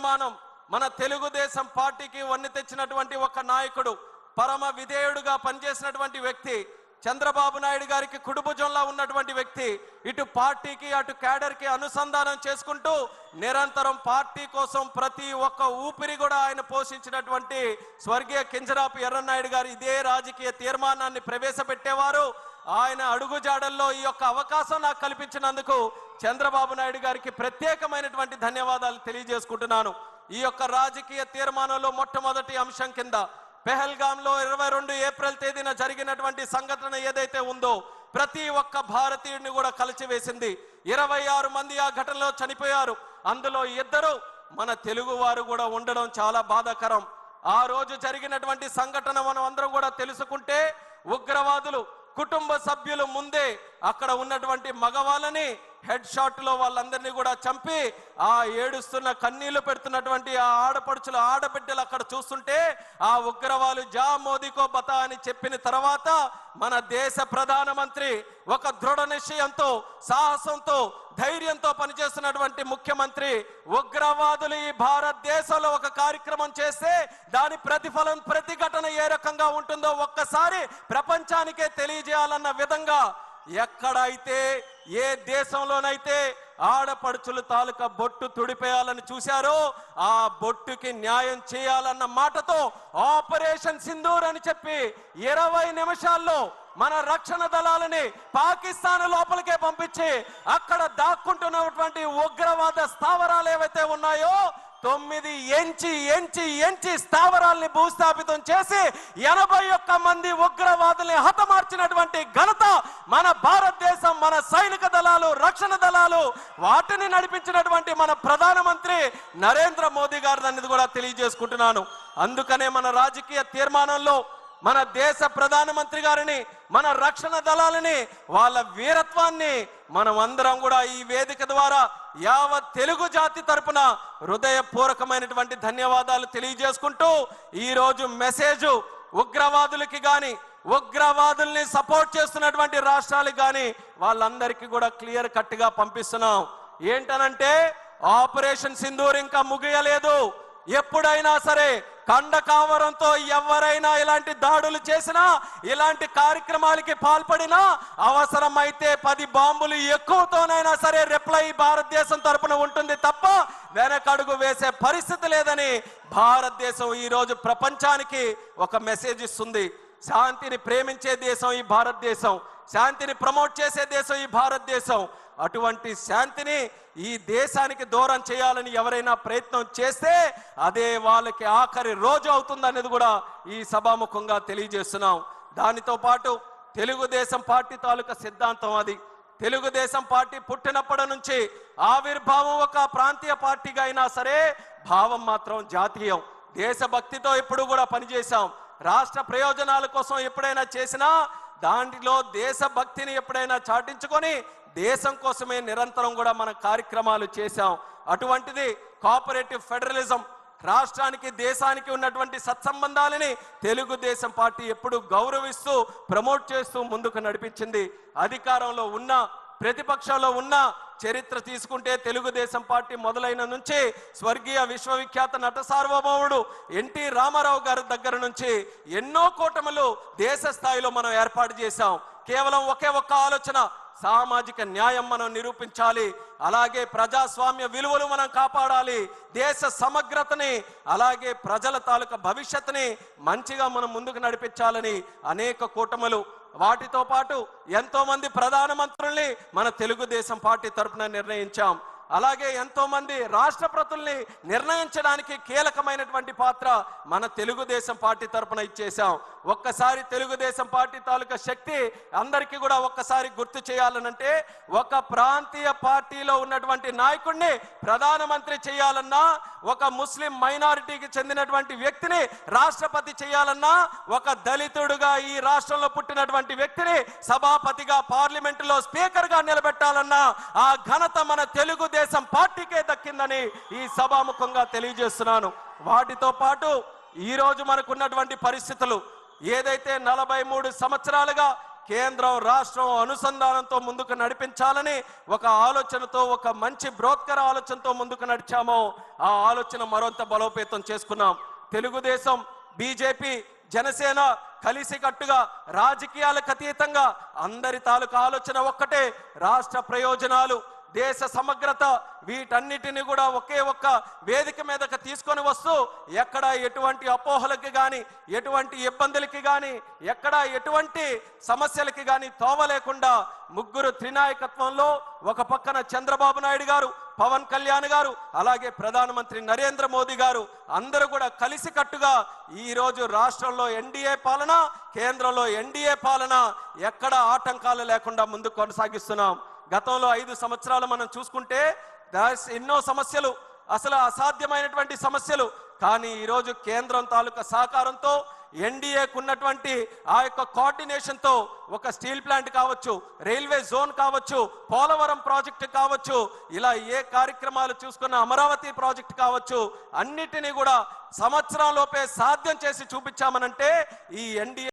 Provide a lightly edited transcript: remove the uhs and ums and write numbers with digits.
తీర్మానం మన తెలుగుదేశం పార్టీకి వన్నె తెచ్చినటువంటి ఒక నాయకుడు, పరమ విధేయుడుగా పనిచేసినటువంటి వ్యక్తి, చంద్రబాబు నాయుడు గారికి కుడిభుజంలా ఉన్నటువంటి వ్యక్తి, ఇటు పార్టీకి అటు క్యాడర్కి అనుసంధానం చేసుకుంటూ నిరంతరం పార్టీ కోసం ప్రతి ఒక్క ఊపిరి కూడా ఆయన పోషించినటువంటి స్వర్గీయ కింజరాపు ఎర్రన్నాయుడు గారు ఇదే రాజకీయ తీర్మానాన్ని ప్రవేశపెట్టేవారు. ఆయన అడుగుజాడల్లో ఈ యొక్క అవకాశం నాకు కల్పించినందుకు చంద్రబాబు నాయుడు గారికి ప్రత్యేకమైనటువంటి ధన్యవాదాలు తెలియజేసుకుంటున్నాను. ఈ యొక్క రాజకీయ తీర్మానంలో మొట్టమొదటి అంశం కింద పెహల్గాంలో 22 ఏప్రిల్ తేదీన జరిగినటువంటి సంఘటన ఏదైతే ఉందో ప్రతి ఒక్క భారతీయుడిని కూడా కలిచివేసింది. 26 మంది ఆ ఘటనలో చనిపోయారు. అందులో 2 మన తెలుగు వారు కూడా ఉండడం చాలా బాధాకరం. ఆ రోజు జరిగినటువంటి సంఘటన మనం అందరం కూడా తెలుసుకుంటే, ఉగ్రవాదులు కుటుంబ సభ్యులు ముందే అక్కడ ఉన్నటువంటి మగవాళ్ళని హెడ్ షాట్ లో వాళ్ళందరినీ కూడా చంపి ఆ ఏడుస్తున్న కన్నీళ్లు పెడుతున్నటువంటి ఆ ఆడపడుచులు ఆడబిడ్డలు అక్కడ చూస్తుంటే, ఆ ఉగ్రవాదులు జా మోదీకో బతా అని చెప్పిన తర్వాత మన దేశ ప్రధానమంత్రి ఒక దృఢ నిశ్చయంతో, సాహసంతో, ధైర్యంతో పనిచేస్తున్నటువంటి ముఖ్యమంత్రి ఉగ్రవాదులు ఈ భారతదేశంలో ఒక కార్యక్రమం చేస్తే దాని ప్రతిఫలం, ప్రతిఘటన ఏ రకంగా ఉంటుందో ఒక్కసారి ప్రపంచానికే తెలియజేయాలన్న విధంగా ఎక్కడైతే ఏ దేశంలోనైతే ఆడపడుచులు తాలూకా బొట్టు తుడిపేయాలని చూశారో ఆ బొట్టుకి న్యాయం చేయాలన్న మాటతో ఆపరేషన్ సింధూర్ అని చెప్పి 20 నిమిషాల్లో మన రక్షణ దళాలని పాకిస్తాన్ లోపలికే పంపించి అక్కడ దాక్కుంటున్నటువంటి ఉగ్రవాద స్థావరాలు ఏవైతే ఉన్నాయో 9 ఎంచి స్థావరాల్ని భూస్థాపితం చేసి 81 మంది ఉగ్రవాదుల్ని హతమార్చినటువంటి ఘనత మన భారతదేశం, మన సైనిక దళాలు, రక్షణ దళాలు, వాటిని నడిపించినటువంటి మన ప్రధానమంత్రి నరేంద్ర మోదీ గారు అనేది కూడా తెలియజేసుకుంటున్నాను. అందుకనే మన రాజకీయ తీర్మానంలో మన దేశ ప్రధానమంత్రి గారిని, మన రక్షణ దళాలని, వాళ్ళ వీరత్వాన్ని మనం అందరం కూడా ఈ వేదిక ద్వారా యావత్ తెలుగు జాతి తరపున హృదయపూర్వకమైనటువంటి ధన్యవాదాలు తెలియజేసుకుంటూ ఈరోజు మెసేజ్ ఉగ్రవాదులకి కానీ, ఉగ్రవాదుల్ని సపోర్ట్ చేస్తున్నటువంటి రాష్ట్రాలకు కానీ వాళ్ళందరికీ కూడా క్లియర్ కట్ గా పంపిస్తున్నాం. ఏంటనంటే ఆపరేషన్ సింధూర్ ఇంకా ముగియలేదు. ఎప్పుడైనా సరే కండకావరంతో ఎవరైనా ఇలాంటి దాడులు చేసినా, ఇలాంటి కార్యక్రమాలకి పాల్పడినా, అవసరమైతే 10 బాంబులు ఎక్కువతోనైనా సరే రిప్లై భారతదేశం తరపున ఉంటుంది తప్ప వెనకడుగు వేసే పరిస్థితి లేదని భారతదేశం ఈరోజు ప్రపంచానికి ఒక మెసేజ్ ఇస్తుంది. శాంతిని ప్రేమించే దేశం ఈ భారతదేశం, శాంతిని ప్రమోట్ చేసే దేశం ఈ భారతదేశం. అటువంటి శాంతిని ఈ దేశానికి దూరం చేయాలని ఎవరైనా ప్రయత్నం చేస్తే అదే వాళ్ళకి ఆఖరి రోజు అవుతుందనేది కూడా ఈ సభాముఖంగా తెలియజేస్తున్నాం. దానితో పాటు తెలుగుదేశం పార్టీ తాలూకా సిద్ధాంతం అది. తెలుగుదేశం పార్టీ పుట్టినప్పటి నుంచి ఆవిర్భావం ఒక ప్రాంతీయ పార్టీగా అయినా సరే భావం మాత్రం జాతీయం. దేశభక్తితో ఎప్పుడు కూడా పనిచేశాం. రాష్ట్ర ప్రయోజనాల కోసం ఎప్పుడైనా చేసినా దాంట్లో దేశభక్తిని ఎప్పుడైనా చాటించుకొని దేశం కోసమే నిరంతరం కూడా మన కార్యక్రమాలు చేశాం. అటువంటిది కోఆపరేటివ్ ఫెడరలిజం, రాష్ట్రానికి దేశానికి ఉన్నటువంటి సత్సంబంధాలని తెలుగుదేశం పార్టీ ఎప్పుడు గౌరవిస్తూ ప్రమోట్ చేస్తూ ముందుకు నడిపించింది. అధికారంలో ఉన్న, ప్రతిపక్షంలో ఉన్న చరిత్ర తీసుకుంటే తెలుగుదేశం పార్టీ మొదలైన నుంచి స్వర్గీయ విశ్వవిఖ్యాత నట సార్వభౌముడు ఎన్టీ రామారావు గారి దగ్గర నుంచి ఎన్నో కూటములు దేశ స్థాయిలో మనం ఏర్పాటు చేశాం. కేవలం ఒకే ఒక్క ఆలోచన, సామాజిక న్యాయం మనం నిరూపించాలి, అలాగే ప్రజాస్వామ్య విలువలు మనం కాపాడాలి, దేశ సమగ్రతని అలాగే ప్రజల తాలూకా భవిష్యత్తుని మంచిగా మనం ముందుకు నడిపించాలని అనేక కూటములు, వాటితో పాటు ఎంతో మంది ప్రధానమంత్రుల్ని మన తెలుగుదేశం పార్టీ తరఫున నిర్ణయించాం. అలాగే ఎంతో మంది రాష్ట్రపతుల్ని నిర్ణయించడానికి కీలకమైనటువంటి పాత్ర మన తెలుగుదేశం పార్టీ తరఫున ఇచ్చేసాం. ఒక్కసారి తెలుగుదేశం పార్టీ తాలూకా శక్తి అందరికీ కూడా ఒక్కసారి గుర్తు చేయాలనంటే, ఒక ప్రాంతీయ పార్టీలో ఉన్నటువంటి నాయకుడిని ప్రధానమంత్రి చేయాలన్నా, ఒక ముస్లిం మైనారిటీకి చెందినటువంటి వ్యక్తిని రాష్ట్రపతి చేయాలన్నా, ఒక దళితుడుగా ఈ రాష్ట్రంలో పుట్టినటువంటి వ్యక్తిని సభాపతిగా పార్లమెంటులో స్పీకర్ గా నిలబెట్టాలన్నా ఆ ఘనత మన తెలుగుదేశం పార్టీకే దక్కిందని ఈ సభాముఖంగా తెలియజేస్తున్నాను. వాటితో పాటు ఈ రోజు మనకున్నటువంటి పరిస్థితులు ఏదైతే 43 సంవత్సరాలుగా కేంద్రం రాష్ట్రం అనుసంధానంతో ముందుకు నడిపించాలని ఒక ఆలోచనతో, ఒక మంచి బ్రోత్కర ఆలోచనతో ముందుకు నడిచామో ఆ ఆలోచన మరింత బలోపేతం చేసుకున్నాం. తెలుగుదేశం, బీజేపీ, జనసేన కలిసికట్టుగా రాజకీయాలకు అతీతంగా అందరి తాలూకు ఆలోచన ఒక్కటే, రాష్ట్ర ప్రయోజనాలు, దేశ సమగ్రత, వీటన్నిటిని కూడా ఒకే ఒక్క వేదిక మీదకి తీసుకొని వస్తూ ఎక్కడ ఎటువంటి అపోహలకి కానీ, ఎటువంటి ఇబ్బందులకి కానీ, ఎక్కడ ఎటువంటి సమస్యలకి కానీ తోవలేకుండా ముగ్గురు త్రినాయకత్వంలో ఒక పక్కన చంద్రబాబు నాయుడు గారు, పవన్ కళ్యాణ్ గారు, అలాగే ప్రధానమంత్రి నరేంద్ర మోదీ గారు అందరూ కూడా కలిసికట్టుగా ఈరోజు రాష్ట్రంలో ఎన్డీఏ పాలన, కేంద్రంలో ఎన్డీఏ పాలన ఎక్కడ ఆటంకాలు లేకుండా ముందుకు కొనసాగిస్తున్నాం. గతంలో 5 సంవత్సరాలు మనం చూసుకుంటే ఎన్నో సమస్యలు, అసలు అసాధ్యమైనటువంటి సమస్యలు, కానీ ఈరోజు కేంద్రం తాలూకా సహకారంతో, ఎన్డీఏకు ఉన్నటువంటి ఆ యొక్క కోఆర్డినేషన్తో ఒక స్టీల్ ప్లాంట్ కావచ్చు, రైల్వే జోన్ కావచ్చు, పోలవరం ప్రాజెక్టు కావచ్చు, ఇలా ఏ కార్యక్రమాలు చూసుకున్న అమరావతి ప్రాజెక్టు కావచ్చు, అన్నిటినీ కూడా సంవత్సరంలోపే సాధ్యం చేసి చూపించామనంటే ఈ ఎన్డీఏ